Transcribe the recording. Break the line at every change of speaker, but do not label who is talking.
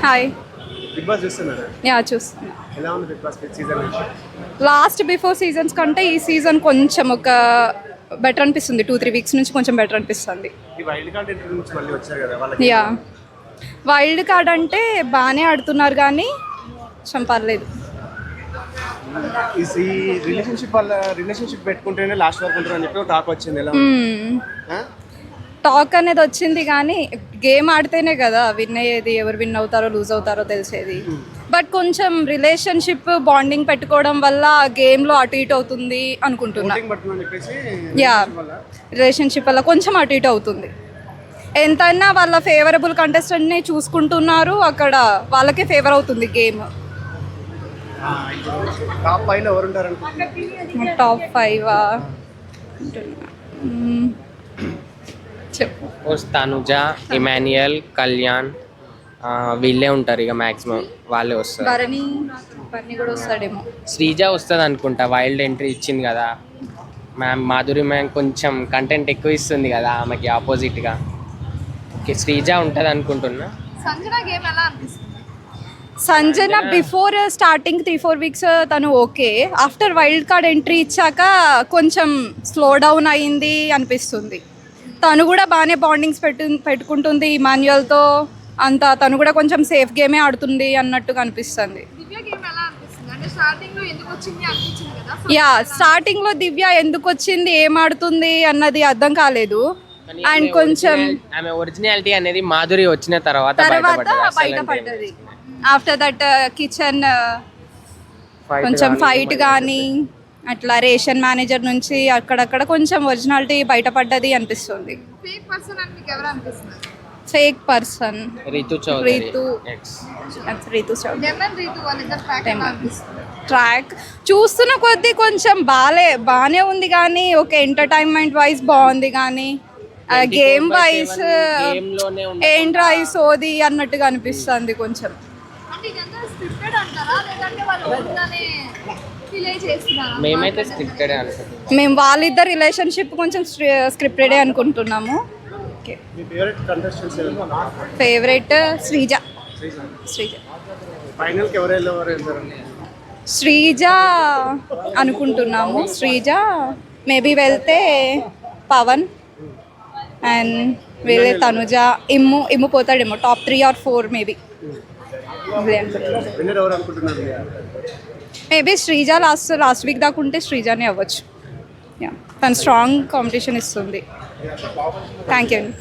Hi.
Bigg Boss చూస్తున్నారా?
Yeah చూస్తున్నా.
ఎలా ఉంది Bigg Boss season?
Last before seasons కంటే ఈ సీజన్ కొంచెం ఒక బెటర్ అనిపిస్తుంది. 2-3 వీక్స్ నుంచి కొంచెం బెటర్ అనిపిస్తుంది.
ఈ వైల్డ్ కార్డ్ ఎంట్రీ నుంచి మళ్ళీ వచ్చారు కదా వాళ్ళకి.
యా వైల్డ్ కార్డ్ అంటే బాగానే ఆడుతున్నారు కానీ కొంచెం పర్లేదు.
ఈ రిలేషన్షిప్ పెట్టుకుంటేనే లాస్ట్ వరకు ఉంటారు అని చెప్పి టాక్ వచ్చింది. ఎలా
టాక్ అనేది వచ్చింది కానీ గేమ్ ఆడితేనే కదా విన్ అయ్యేది, ఎవరు విన్ అవుతారో లూజ్ అవుతారో తెలిసేది. బట్ కొంచెం రిలేషన్షిప్ బాండింగ్ పెట్టుకోవడం వల్ల గేమ్లో అటు ఇటు అవుతుంది అనుకుంటున్నా. యా రిలేషన్షిప్ వల్ల కొంచెం అటు ఇటు అవుతుంది. ఎంతైనా వాళ్ళ ఫేవరబుల్ కంటెస్టెంట్ని చూసుకుంటున్నారు, అక్కడ వాళ్ళకే ఫేవర్ అవుతుంది గేమ్.
టాప్ 5 ఎవరు ఉంటారు?
టాప్ 5 చెప్పు.
తనుజ, ఇమాన్యుయల్, కళ్యాణ్ వీళ్ళే ఉంటారు ఇక మ్యాక్సిమం వాళ్ళే వస్తారు.
బన్నీ కూడా వస్తాడేమో.
శ్రీజ వస్తుంది అనుకుంటా, వైల్డ్ ఎంట్రీ ఇచ్చింది కదా మ్యామ్. మాధురి మ్యామ్ కొంచెం కంటెంట్ ఎక్కువ ఇస్తుంది కదా ఆమెకి ఆపోజిట్గా. ఓకే శ్రీజ ఉంటుంది అనుకుంటున్నా.
సంజన బిఫోర్ స్టార్టింగ్ 3-4 వీక్స్ తను okay. After wild card entry ఇచ్చాక కొంచెం స్లో డౌన్ అయింది అనిపిస్తుంది. తను కూడా బాగానే బాండింగ్స్ పెట్టుకుంటుంది ఇమాన్యుయల్తో అంతా. తను కూడా కొంచెం సేఫ్ గేమే ఆడుతుంది అన్నట్టుగా అనిపిస్తుంది. యా స్టార్టింగ్లో దివ్య ఎందుకు వచ్చింది, ఏం ఆడుతుంది అన్నది అర్థం కాలేదు. అండ్ కొంచెం
ఆమె ఒరిజినాలిటీ అనేది మాధురి వచ్చిన తర్వాత
బయటపడ్డది. ఆఫ్టర్ దట్ కిచెన్ కొంచెం ఫైట్ కానీ అట్లా రేషన్ మేనేజర్ నుంచి అక్కడక్కడ కొంచెం ఒరిజినాలిటీ బయటపడ్డది అనిపిస్తుంది. ఫేక్ పర్సన్ రీతు ట్రాక్ చూస్తున్న కొద్దీ కొంచెం బాగానే ఉంది కానీ ఓకే ఎంటర్టైన్మెంట్ వైజ్ బాగుంది కానీ గేమ్ వైజ్ ఏంట్రా ఈ సోది అన్నట్టుగా అనిపిస్తుంది కొంచెం.
మేమైతే స్క్రిప్టెడ్ అనుకుంటున్నాం.
మేము వాళ్ళిద్దరు రిలేషన్షిప్ కొంచెం స్క్రిప్టెడే అనుకుంటున్నాము. ఫేవరెట్ శ్రీజ. శ్రీజ అనుకుంటున్నాము. శ్రీజ మేబీ వెళ్తే పవన్ అండ్ వేరే తనుజ, ఇమ్ము పోతాడేమో. Top 3 or 4 maybe. Maybe Sreeja last week దాకా ఉంటే శ్రీజానే అవ్వచ్చు. తను స్ట్రాంగ్ కాంపిటీషన్ ఇస్తుంది. థ్యాంక్ యూ అండి.